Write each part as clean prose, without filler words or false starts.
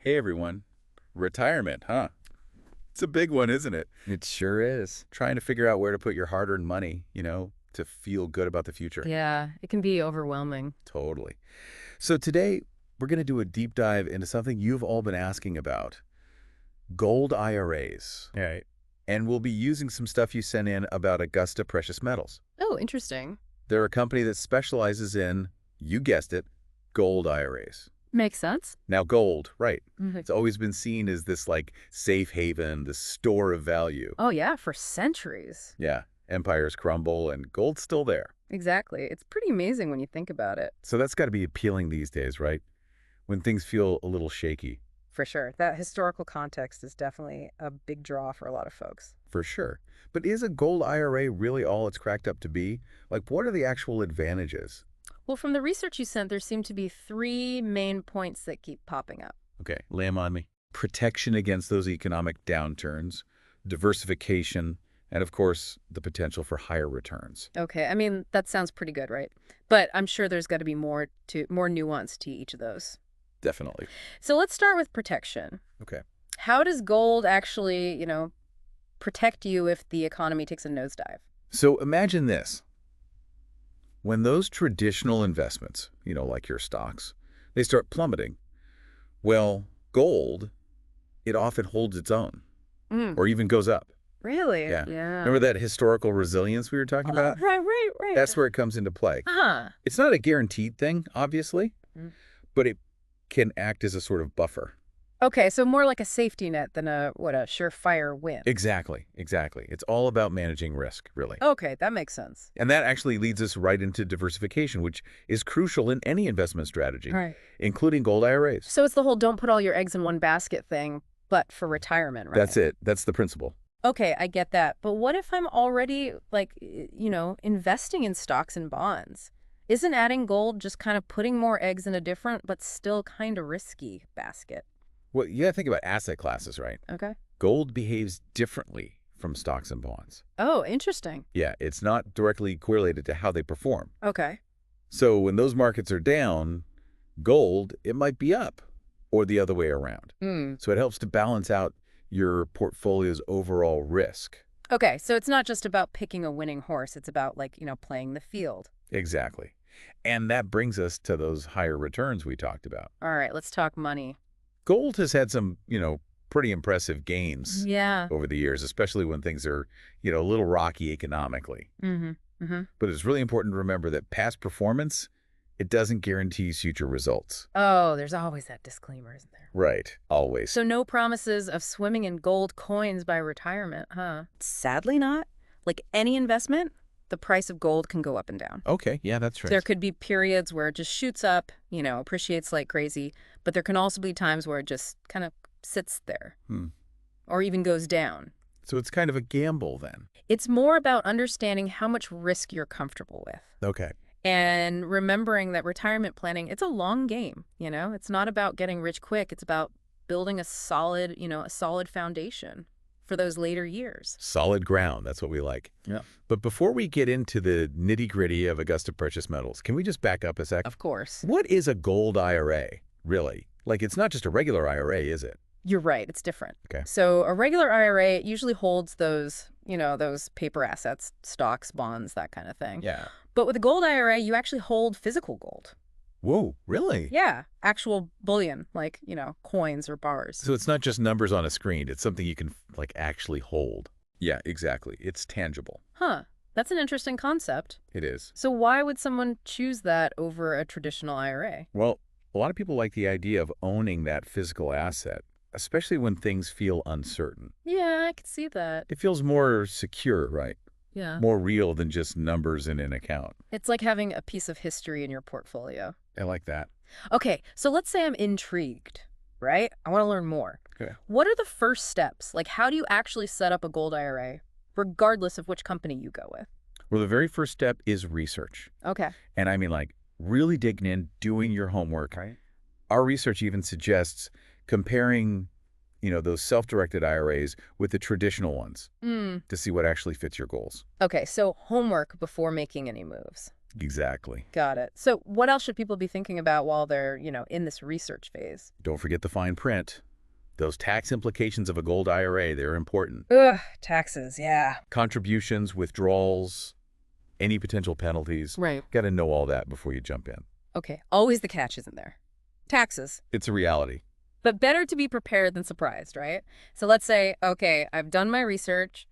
Hey everyone. Retirement, huh? It's a big one, isn't it? It sure is. Trying to figure out where to put your hard-earned money, to feel good about the future. Yeah, it can be overwhelming. Totally. So today, we're going to do a deep dive into something you've all been asking about, gold IRAs. Right. And we'll be using some stuff you sent in about Augusta Precious Metals. Oh, interesting. They're a company that specializes in, you guessed it, gold IRAs. Makes sense. Now, gold, right. Mhm. It's always been seen as this like safe haven, this store of value. Oh, yeah, for centuries. Yeah, empires crumble and gold's still there. Exactly. It's pretty amazing when you think about it. So that's got to be appealing these days, right? When things feel a little shaky, For sure. That historical context is definitely a big draw for a lot of folks. for sure. But is a gold IRA really all it's cracked up to be? Like, what are the actual advantages? Well, from the research you sent, there seem to be three main points that keep popping up. Okay, lay 'em on me. Protection against those economic downturns, diversification, and of course, the potential for higher returns. Okay, I mean, that sounds pretty good, right? But I'm sure there's got to be more nuance to each of those. Definitely. So let's start with protection. Okay. How does gold actually, protect you if the economy takes a nosedive? So imagine this. When those traditional investments, like your stocks, they start plummeting, well, gold, it often holds its own Mm, or even goes up. really? Yeah. Yeah. Remember that historical resilience we were talking about? Right. That's where it comes into play. Huh. It's not a guaranteed thing, obviously, Mm. but it can act as a sort of buffer. Okay, so more like a safety net than a surefire win. Exactly. It's all about managing risk, really. Okay, that makes sense. And that actually leads us right into diversification, which is crucial in any investment strategy, Right. including gold IRAs. So it's the whole don't put all your eggs in one basket thing, but for retirement, right? That's it. That's the principle. Okay, I get that. But what if I'm already, investing in stocks and bonds? Isn't adding gold just kind of putting more eggs in a different, but still kind of risky basket? Well, you got to think about asset classes, right? Okay. Gold behaves differently from stocks and bonds. Oh, interesting. Yeah, it's not directly correlated to how they perform. Okay. So when those markets are down, gold, it might be up or the other way around. Hmm. So it helps to balance out your portfolio's overall risk. Okay, so it's not just about picking a winning horse. It's about, playing the field. Exactly. And that brings us to those higher returns we talked about. All right, let's talk money. Gold has had some, pretty impressive gains Yeah. over the years, especially when things are, a little rocky economically. Mm-hmm. But it's really important to remember that past performance, it doesn't guarantee future results. Oh, there's always that disclaimer, isn't there? Right. Always. So no promises of swimming in gold coins by retirement, huh? Sadly not. Like any investment, the price of gold can go up and down. Okay. Yeah, that's right. There could be periods where it just shoots up, appreciates like crazy, but there can also be times where it just kind of sits there or even goes down. So it's kind of a gamble then. It's more about understanding how much risk you're comfortable with. Okay. And remembering that retirement planning, it's a long game, It's not about getting rich quick. It's about building a solid foundation for those later years. Solid ground. That's what we like. Yeah. But before we get into the nitty-gritty of Augusta Precious Metals, can we just back up a sec? Of course. What is a gold IRA, really? Like, it's not just a regular IRA, is it? You're right. It's different. Okay. So a regular IRA usually holds those paper assets, stocks, bonds, that kind of thing. Yeah. But with a gold IRA, you actually hold physical gold. Whoa, really? Yeah. Actual bullion, like, coins or bars. So it's not just numbers on a screen. It's something you can, like, actually hold. Yeah, exactly. It's tangible. Huh. That's an interesting concept. It is. So why would someone choose that over a traditional IRA? Well, a lot of people like the idea of owning that physical asset, especially when things feel uncertain. Yeah, I could see that. It feels more secure, right? Yeah. More real than just numbers in an account. It's like having a piece of history in your portfolio. I like that. Okay, so let's say I'm intrigued, right? I want to learn more. Okay. What are the first steps? Like, how do you actually set up a gold IRA, regardless of which company you go with? Well, the very first step is research. Okay. And I mean, like, really digging in, doing your homework. Right. Our research even suggests comparing, those self-directed IRAs with the traditional ones to see what actually fits your goals. Okay, so homework before making any moves. Exactly. Got it. So what else should people be thinking about while they're, in this research phase? Don't forget the fine print. Those tax implications of a gold IRA, they're important. Ugh, taxes, yeah. Contributions, withdrawals, any potential penalties. Right. Got to know all that before you jump in. Okay, always the catch, isn't there? Taxes. It's a reality. But better to be prepared than surprised, right? So let's say, okay, I've done my research,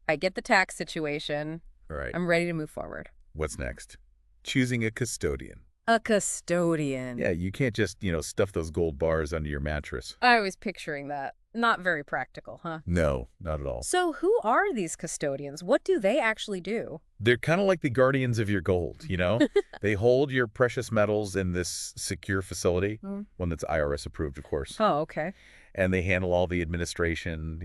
I get the tax situation, All right. I'm ready to move forward. What's next? Choosing a custodian. A custodian. Yeah, you can't just, stuff those gold bars under your mattress. I was picturing that. Not very practical, huh? No, not at all. So who are these custodians? What do they actually do? They're kind of like the guardians of your gold, They hold your precious metals in this secure facility, one that's IRS approved, of course. Oh, okay. And they handle all the administration,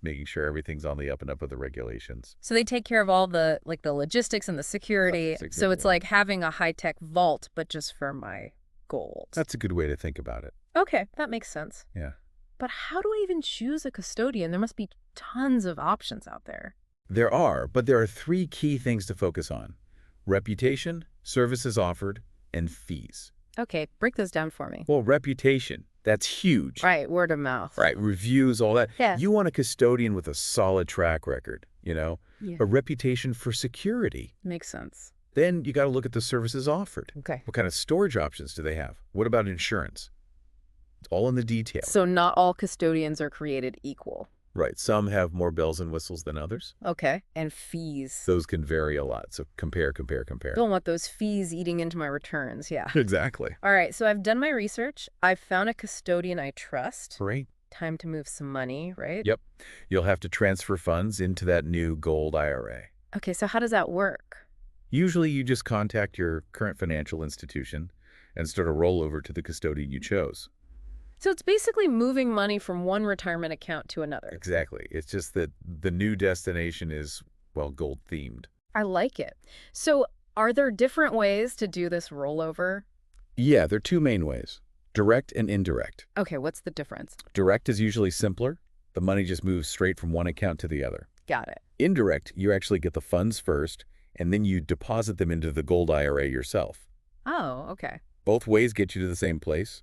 making sure everything's on the up and up of the regulations. So they take care of all the logistics and the security. That's So it's exactly like having a high-tech vault, but just for my gold. That's a good way to think about it. Okay, that makes sense. Yeah. But how do I even choose a custodian? There must be tons of options out there. There are, but there are 3 key things to focus on: reputation, services offered, and fees. Okay, break those down for me. Well, reputation, that's huge. Right, word of mouth. Right, reviews, all that. Yeah. You want a custodian with a solid track record, Yeah. a reputation for security. Makes sense. Then you got to look at the services offered. Okay. What kind of storage options do they have? What about insurance? It's all in the detail. So not all custodians are created equal. Right, some have more bells and whistles than others. Okay. And fees. Those can vary a lot, so compare. Don't want those fees eating into my returns, yeah. Exactly. All right, so I've done my research. I've found a custodian I trust. Great. Time to move some money, right? Yep. You'll have to transfer funds into that new gold IRA. Okay, so how does that work? Usually you just contact your current financial institution and start a rollover to the custodian you chose. So it's basically moving money from one retirement account to another. Exactly. It's just that the new destination is, well, gold themed. I like it. So are there different ways to do this rollover? Yeah, there are 2 main ways: direct and indirect. Okay, what's the difference? Direct is usually simpler. The money just moves straight from one account to the other. Got it. Indirect, you actually get the funds first, and then you deposit them into the gold IRA yourself. Oh, okay. Both ways get you to the same place,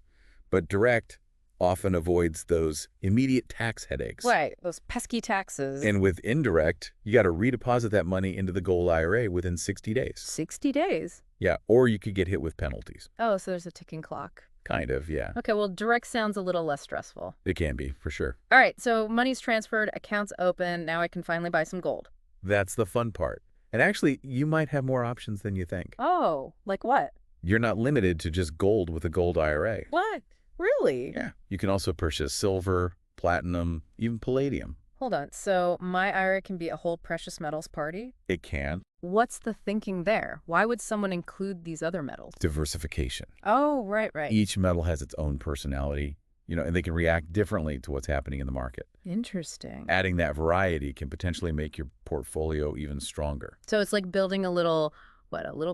but direct often avoids those immediate tax headaches. Right, those pesky taxes. And with indirect, you got to redeposit that money into the gold IRA within 60 days. 60 days? Yeah, or you could get hit with penalties. Oh, so there's a ticking clock. Kind of, yeah. Okay, well, direct sounds a little less stressful. It can be, for sure. All right, so money's transferred, account's open, now I can finally buy some gold. That's the fun part. And actually, you might have more options than you think. Oh, like what? You're not limited to just gold with a gold IRA. What? Really? Yeah. You can also purchase silver, platinum, even palladium. Hold on, so my IRA can be a whole precious metals party? It can. What's the thinking there? Why would someone include these other metals? Diversification. Oh, right. Each metal has its own personality, and they can react differently to what's happening in the market. Interesting. Adding that variety can potentially make your portfolio even stronger. So it's like building a little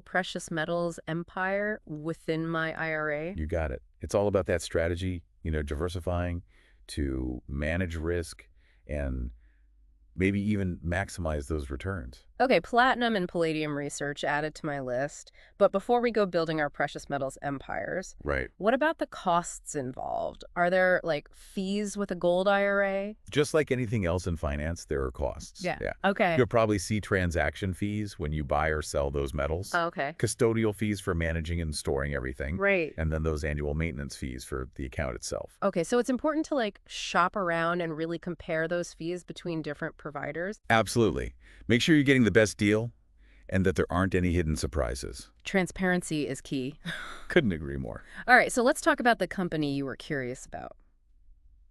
precious metals empire within my IRA? You got it. It's all about that strategy, diversifying to manage risk and maybe even maximize those returns. Okay, platinum and palladium research added to my list. But before we go building our precious metals empires, Right. what about the costs involved? Are there, fees with a gold IRA? Just like anything else in finance, there are costs. Yeah. Okay. You'll probably see transaction fees when you buy or sell those metals. Okay. Custodial fees for managing and storing everything. Right. And then those annual maintenance fees for the account itself. Okay, so it's important to, shop around and really compare those fees between different providers? Absolutely. Make sure you're getting the best deal and that there aren't any hidden surprises. Transparency is key. Couldn't agree more. All right, so let's talk about the company you were curious about.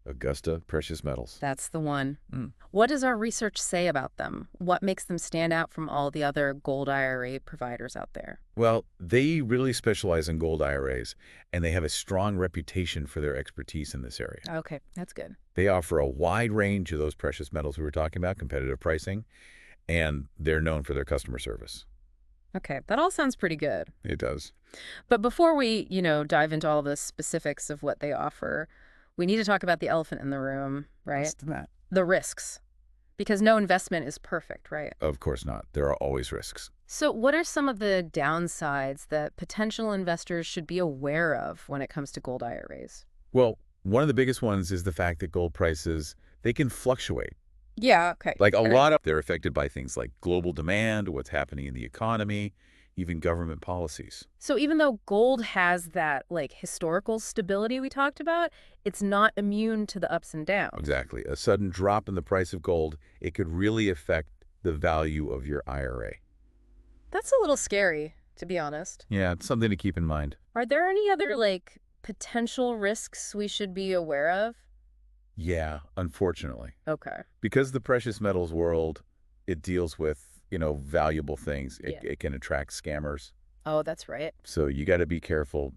Augusta Precious Metals. That's the one. Mm. What does our research say about them? What makes them stand out from all the other gold IRA providers out there? Well, they really specialize in gold IRAs, and they have a strong reputation for their expertise in this area. Okay, that's good. They offer a wide range of those precious metals we were talking about, competitive pricing, and they're known for their customer service. Okay, that all sounds pretty good. It does. But before we, dive into all the specifics of what they offer, we need to talk about the elephant in the room, right? What's that? The risks. Because no investment is perfect, right? Of course not. There are always risks. So what are some of the downsides that potential investors should be aware of when it comes to gold IRAs? Well, one of the biggest ones is the fact that gold prices, they can fluctuate. Yeah, okay. Like a lot of, they're affected by things like global demand, what's happening in the economy, even government policies. So even though gold has that like historical stability we talked about, it's not immune to the ups and downs. Exactly. A sudden drop in the price of gold, it could really affect the value of your IRA. That's a little scary, to be honest. Yeah, it's something to keep in mind. Are there any other like potential risks we should be aware of? Yeah, unfortunately. Okay. Because the precious metals world, it deals with, valuable things. Yeah. It can attract scammers. Oh, that's right. So you got to be careful.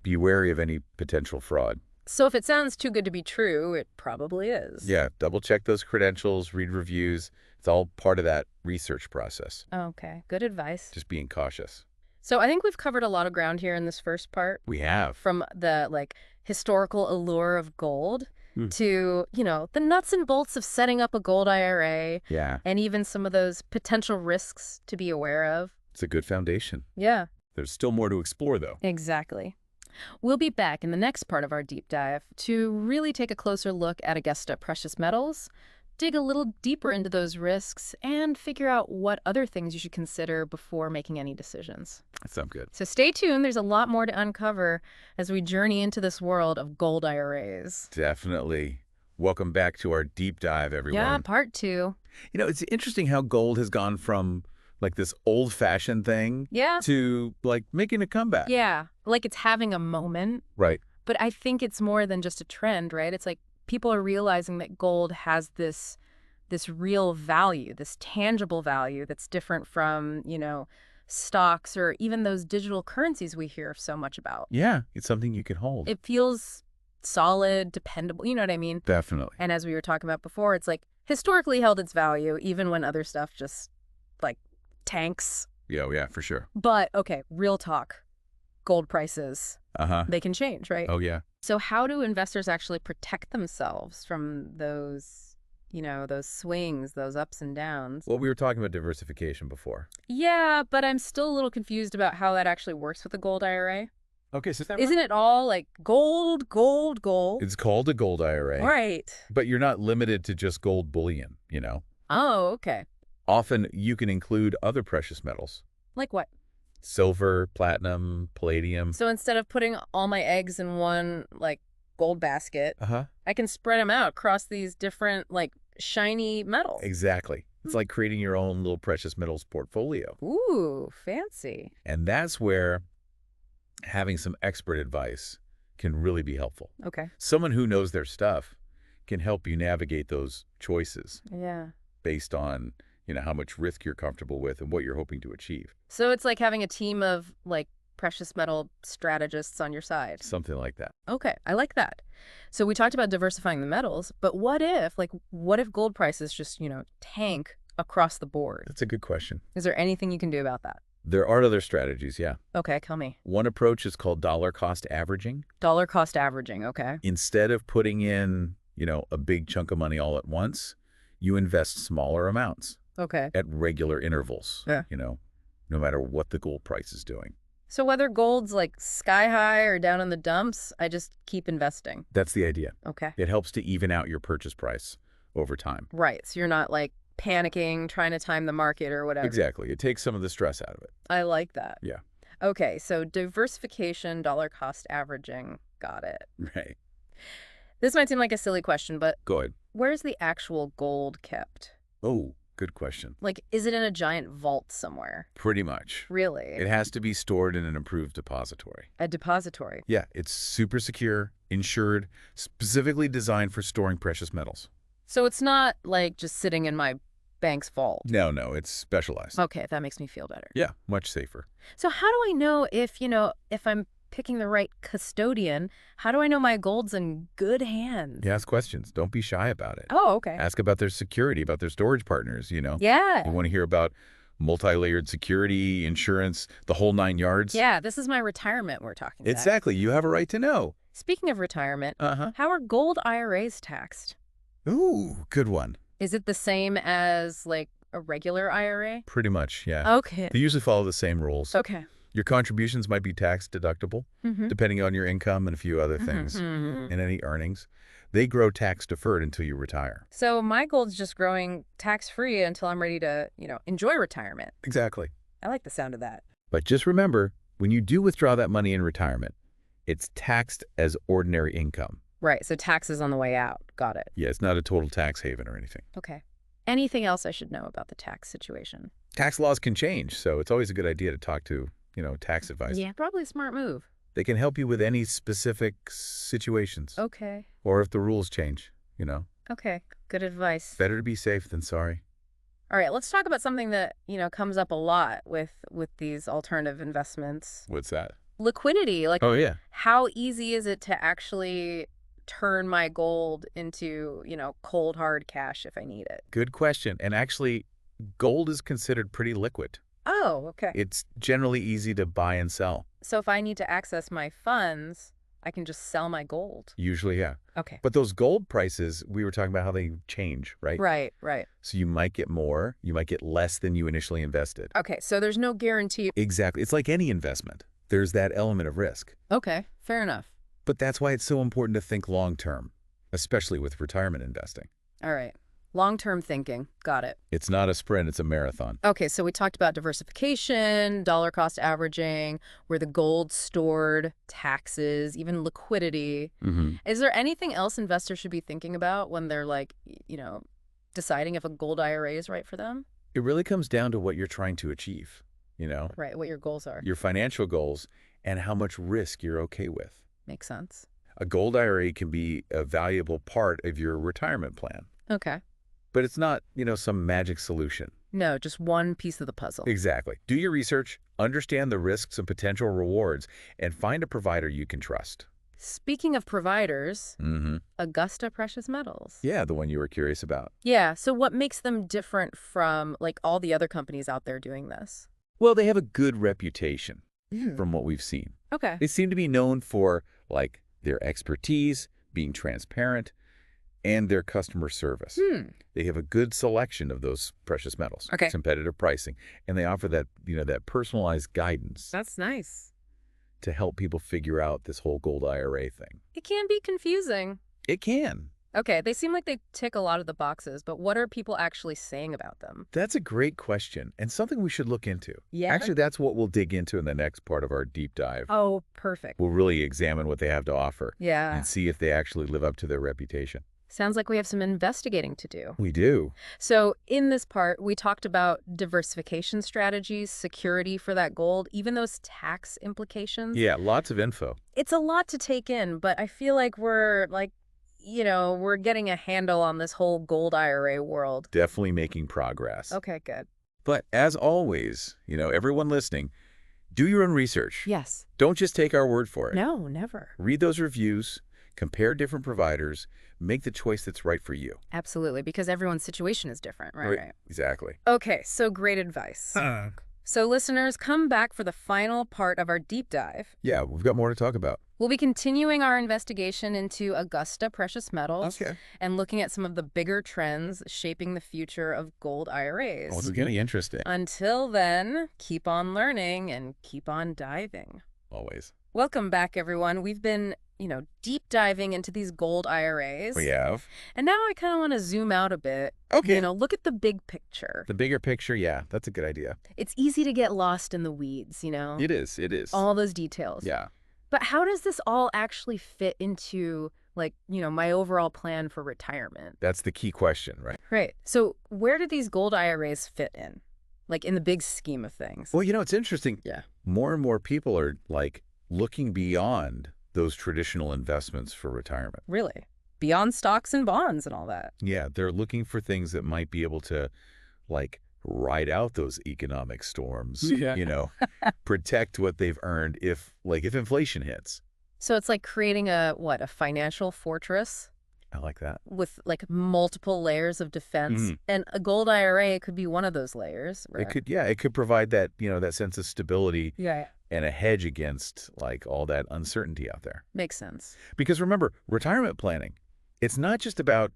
Be wary of any potential fraud. So if it sounds too good to be true, it probably is. Yeah, double check those credentials, read reviews. It's all part of that research process. Okay, good advice. Just being cautious. So I think we've covered a lot of ground here in this first part, We have. from the like historical allure of gold Hmm. to, the nuts and bolts of setting up a gold IRA Yeah, and even some of those potential risks to be aware of. it's a good foundation. Yeah, There's still more to explore, though. exactly. We'll be back in the next part of our deep dive to really take a closer look at Augusta precious metals, dig a little deeper into those risks, and figure out what other things you should consider before making any decisions. That sounds good. So stay tuned. There's a lot more to uncover as we journey into this world of gold IRAs. Definitely. Welcome back to our deep dive, everyone. Yeah, part 2. It's interesting how gold has gone from like this old-fashioned thing Yeah. to like making a comeback. Yeah. Like it's having a moment, Right. but I think it's more than just a trend, right? It's like people are realizing that gold has this real value, this tangible value that's different from, stocks or even those digital currencies we hear so much about. Yeah, it's something you can hold. It feels solid, dependable, you know what I mean? Definitely. And as we were talking about before, it's like historically held its value even when other stuff just like tanks. Yeah, for sure. But okay, real talk. Gold prices, Uh-huh. they can change, right? Oh, yeah. So how do investors actually protect themselves from those, those swings, those ups and downs? Well, we were talking about diversification before. Yeah, but I'm still a little confused about how that actually works with the gold IRA. Okay, so Isn't it all like gold, gold, gold? it's called a gold IRA, Right. but you're not limited to just gold bullion, Oh, okay. Often you can include other precious metals. Like what? Silver, platinum, palladium. So instead of putting all my eggs in one, like, gold basket, Uh-huh. I can spread them out across these different, like, shiny metals. Exactly. It's like creating your own little precious metals portfolio. Ooh, fancy. And that's where having some expert advice can really be helpful. Okay. Someone who knows their stuff can help you navigate those choices Yeah. based on, how much risk you're comfortable with and what you're hoping to achieve. So it's like having a team of, like, precious metal strategists on your side. Something like that. Okay, I like that. So we talked about diversifying the metals, but what if gold prices just, tank across the board? That's a good question. Is there anything you can do about that? There are other strategies, yeah. Okay, tell me. One approach is called dollar cost averaging. Dollar cost averaging, okay. Instead of putting in, a big chunk of money all at once, you invest smaller amounts Okay. at regular intervals, Yeah. No matter what the gold price is doing. So whether gold's like sky high or down in the dumps, I just keep investing. That's the idea. Okay. It helps to even out your purchase price over time. Right. So you're not like panicking, trying to time the market or whatever. Exactly. It takes some of the stress out of it. I like that. Yeah. Okay. So diversification, dollar cost averaging. Got it. Right. This might seem like a silly question, but Go ahead. where's the actual gold kept? Oh, good question. Like, is it in a giant vault somewhere? Pretty much. Really? It has to be stored in an approved depository. A depository? Yeah, it's super secure, insured, specifically designed for storing precious metals. So it's not like just sitting in my bank's vault? No, it's specialized. Okay, that makes me feel better. Yeah, much safer. So how do I know if I'm picking the right custodian? How do I know my gold's in good hands? You ask questions. Don't be shy about it. Oh, okay. Ask about their security, about their storage partners, Yeah. You want to hear about multi-layered security, insurance, the whole 9 yards? Yeah, this is my retirement we're talking about. Exactly. You have a right to know. Speaking of retirement, Uh-huh. how are gold IRAs taxed? Ooh, good one. Is it the same as like a regular IRA? Pretty much, yeah. Okay. They usually follow the same rules. Okay. Your contributions might be tax deductible, Mm-hmm. depending on your income and a few other things, Mm-hmm. and any earnings. They grow tax deferred until you retire. So my goal is just growing tax-free until I'm ready to, enjoy retirement. Exactly. I like the sound of that. But just remember, when you do withdraw that money in retirement, it's taxed as ordinary income. Right. So taxes on the way out. Got it. Yeah, it's not a total tax haven or anything. Okay. Anything else I should know about the tax situation? Tax laws can change, so it's always a good idea to talk to, tax advisor. Yeah, probably a smart move. They can help you with any specific situations. Okay. Or if the rules change, Okay. Good advice. Better to be safe than sorry. All right, let's talk about something that, comes up a lot with these alternative investments. What's that? Liquidity. Like, Oh, yeah. how easy is it to actually turn my gold into, cold hard cash if I need it? Good question. And actually, gold is considered pretty liquid. Oh, okay. It's generally easy to buy and sell. So if I need to access my funds, I can just sell my gold. Usually, yeah. Okay. But those gold prices, we were talking about how they change, right? Right, right. So you might get more, you might get less than you initially invested. Okay, so there's no guarantee. Exactly. It's like any investment. There's that element of risk. Okay, fair enough. But that's why it's so important to think long-term, especially with retirement investing. All right. Long-term thinking. Got it. It's not a sprint, it's a marathon. Okay, so we talked about diversification, dollar cost averaging, where the gold's stored, taxes, even liquidity. Mm-hmm. Is there anything else investors should be thinking about when they're like, deciding if a gold IRA is right for them? It really comes down to what you're trying to achieve, Right, what your goals are. your financial goals and how much risk you're okay with. Makes sense. A gold IRA can be a valuable part of your retirement plan, Okay. but it's not, some magic solution. No, just one piece of the puzzle. Exactly. Do your research, understand the risks and potential rewards, and find a provider you can trust. Speaking of providers, Mm-hmm. Augusta Precious Metals. Yeah, the one you were curious about. Yeah, so what makes them different from like all the other companies out there doing this? Well, they have a good reputation Mm. from what we've seen. Okay. They seem to be known for, their expertise, being transparent, and their customer service. They have a good selection of those precious metals. Okay. Competitive pricing. And they offer that, that personalized guidance That's nice. to help people figure out this whole gold IRA thing. It can be confusing. It can. Okay, they seem like they tick a lot of the boxes, but what are people actually saying about them? That's a great question and something we should look into. Yeah. Actually, that's what we'll dig into in the next part of our deep dive. Oh, perfect. We'll really examine what they have to offer Yeah. and see if they actually live up to their reputation. Sounds like we have some investigating to do. We do. So in this part, we talked about diversification strategies, security for that gold, even those tax implications. Yeah, lots of info. It's a lot to take in, but I feel like we're getting a handle on this whole gold IRA world. Definitely making progress. Okay, good. But as always, everyone listening, do your own research. Yes. Don't just take our word for it. No, never. Read those reviews, compare different providers, make the choice that's right for you. Absolutely, because everyone's situation is different, right? Exactly. Okay, so great advice. So listeners, come back for the final part of our deep dive. Yeah, we've got more to talk about. We'll be continuing our investigation into Augusta Precious Metals and looking at some of the bigger trends shaping the future of gold IRAs. Oh, it's getting interesting. Until then, keep on learning and keep on diving. Always. Welcome back, everyone. We've been, deep diving into these gold IRAs. We have. And now I kind of want to zoom out a bit. Okay. Look at the big picture. The bigger picture, yeah, that's a good idea. It's easy to get lost in the weeds, It is. all those details. Yeah. But how does this all actually fit into, my overall plan for retirement? That's the key question, right? Right. So where do these gold IRAs fit in? In the big scheme of things? Well, it's interesting. Yeah. More and more people are, looking beyond those traditional investments for retirement. Really? Beyond stocks and bonds and all that? Yeah, they're looking for things that might be able to, ride out those economic storms, protect what they've earned if inflation hits. So it's like creating a financial fortress I like that. with multiple layers of defense. And a gold IRA could be one of those layers. Right? It could provide that, that sense of stability Yeah. and a hedge against all that uncertainty out there. Makes sense. Because remember, retirement planning, it's not just about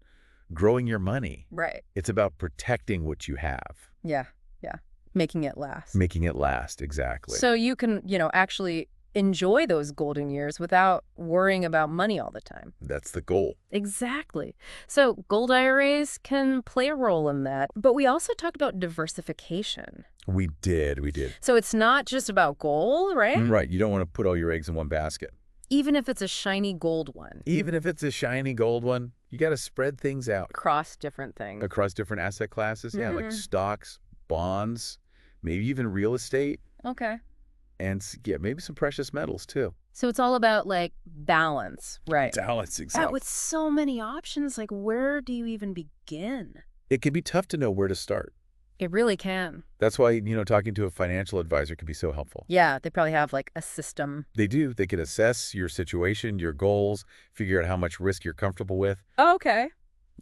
growing your money. Right. It's about protecting what you have, Yeah. Yeah. Making it last. making it last. Exactly. So you can, actually enjoy those golden years without worrying about money all the time. That's the goal. Exactly. So gold IRAs can play a role in that, but we also talked about diversification. We did. So it's not just about gold, right? Right. You don't want to put all your eggs in one basket. Even if it's a shiny gold one. Even if it's a shiny gold one, you got to spread things out Across different things. across different asset classes. Yeah, like stocks, bonds, maybe even real estate, Okay. and maybe some precious metals too. So it's all about balance, right? Balance, But exactly. with so many options, where do you even begin? It can be tough to know where to start. It really can. That's why, talking to a financial advisor can be so helpful. Yeah, they probably have a system. They do. They can assess your situation, your goals, figure out how much risk you're comfortable with, Oh, okay.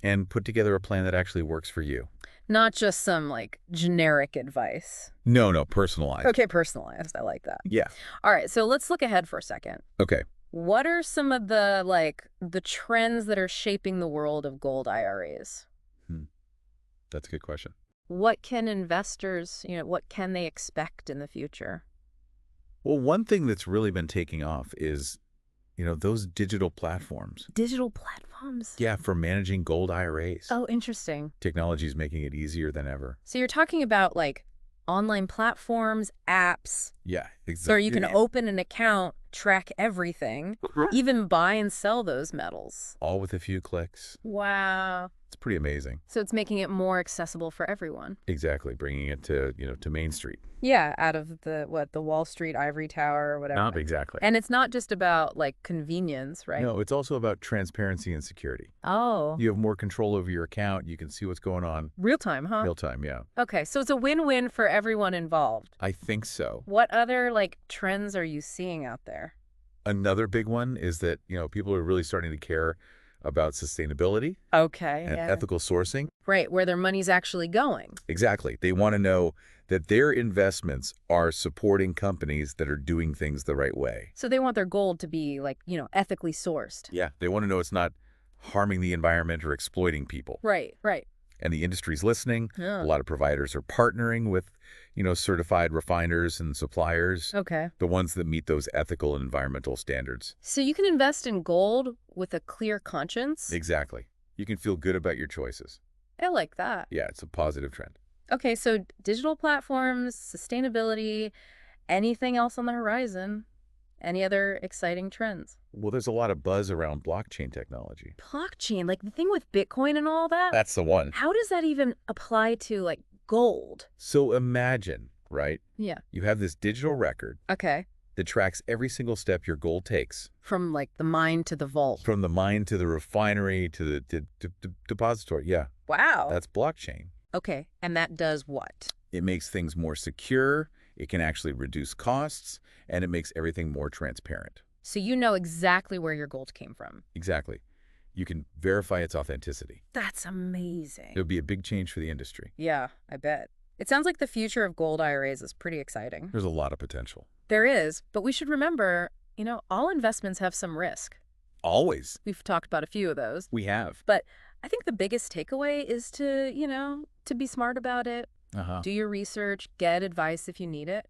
and put together a plan that actually works for you. Not just some generic advice. No, personalized. Okay, personalized. I like that. Yeah. All right, so let's look ahead for a second. Okay. What are some of the trends that are shaping the world of gold IRAs? That's a good question. What can investors, what can they expect in the future? Well, one thing that's really been taking off is, those digital platforms. Digital platforms? Yeah, for managing gold IRAs. Oh, interesting. Technology is making it easier than ever. So you're talking about online platforms, apps, Yeah, exactly. so you can open an account, track everything, even buy and sell those metals. All with a few clicks. Wow. It's pretty amazing. So it's making it more accessible for everyone. Exactly, bringing it to, to Main Street. Yeah, out of the Wall Street ivory tower or whatever. Exactly. And it's not just about convenience, right? No, it's also about transparency and security. Oh. You have more control over your account. You can see what's going on Real time, huh? real time, yeah. Okay, so it's a win-win for everyone involved. I think so. What other trends are you seeing out there? Another big one is that, people are really starting to care about sustainability Okay, and yeah. ethical sourcing. Right, where their money's actually going. Exactly. They want to know that their investments are supporting companies that are doing things the right way. So they want their gold to be ethically sourced. Yeah. They want to know it's not harming the environment or exploiting people. Right. And the industry's listening. Yeah. A lot of providers are partnering with, certified refiners and suppliers, Okay. the ones that meet those ethical and environmental standards. So you can invest in gold with a clear conscience? Exactly. You can feel good about your choices. I like that. Yeah, it's a positive trend. Okay, so digital platforms, sustainability, anything else on the horizon? Any other exciting trends? Well, there's a lot of buzz around blockchain technology. Blockchain, the thing with Bitcoin and all that? That's the one. How does that even apply to gold? So imagine, right? Yeah. You have this digital record Okay. that tracks every single step your gold takes, From the mine to the vault. from the mine to the refinery to the depository. Yeah, Wow. that's blockchain. Okay, and that does what? It makes things more secure, it can actually reduce costs, and it makes everything more transparent. So you know exactly where your gold came from. Exactly. You can verify its authenticity. That's amazing. It would be a big change for the industry. Yeah, I bet. It sounds like the future of gold IRAs is pretty exciting. There's a lot of potential. There is, but we should remember, all investments have some risk. Always. We've talked about a few of those. We have. But I think the biggest takeaway is to, to be smart about it, do your research, get advice if you need it.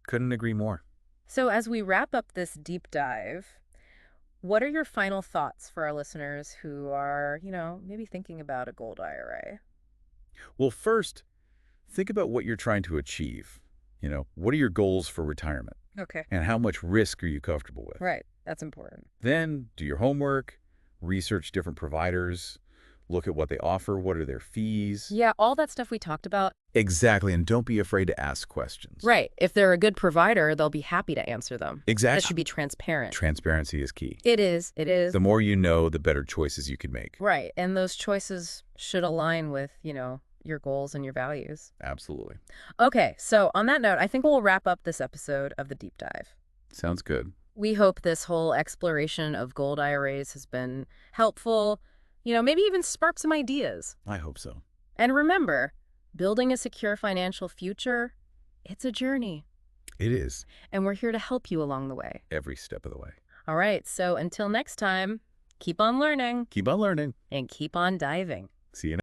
Couldn't agree more. So as we wrap up this deep dive, what are your final thoughts for our listeners who are, maybe thinking about a gold IRA? Well, first, think about what you're trying to achieve. What are your goals for retirement? Okay. And how much risk are you comfortable with? Right. That's important. Then do your homework, research different providers, look at what they offer, what are their fees. Yeah, all that stuff we talked about. Exactly, and don't be afraid to ask questions. Right. If they're a good provider, they'll be happy to answer them. Exactly. That should be transparent. Transparency is key. It is. It is. The more you know, the better choices you can make. Right. And those choices should align with, your goals and your values. Absolutely. Okay, so on that note, I think we'll wrap up this episode of The Deep Dive. Sounds good. We hope this whole exploration of gold IRAs has been helpful, maybe even spark some ideas. I hope so. And remember, building a secure financial future, it's a journey. It is. And we're here to help you along the way. Every step of the way. All right, so until next time, keep on learning Keep on learning. and keep on diving. See you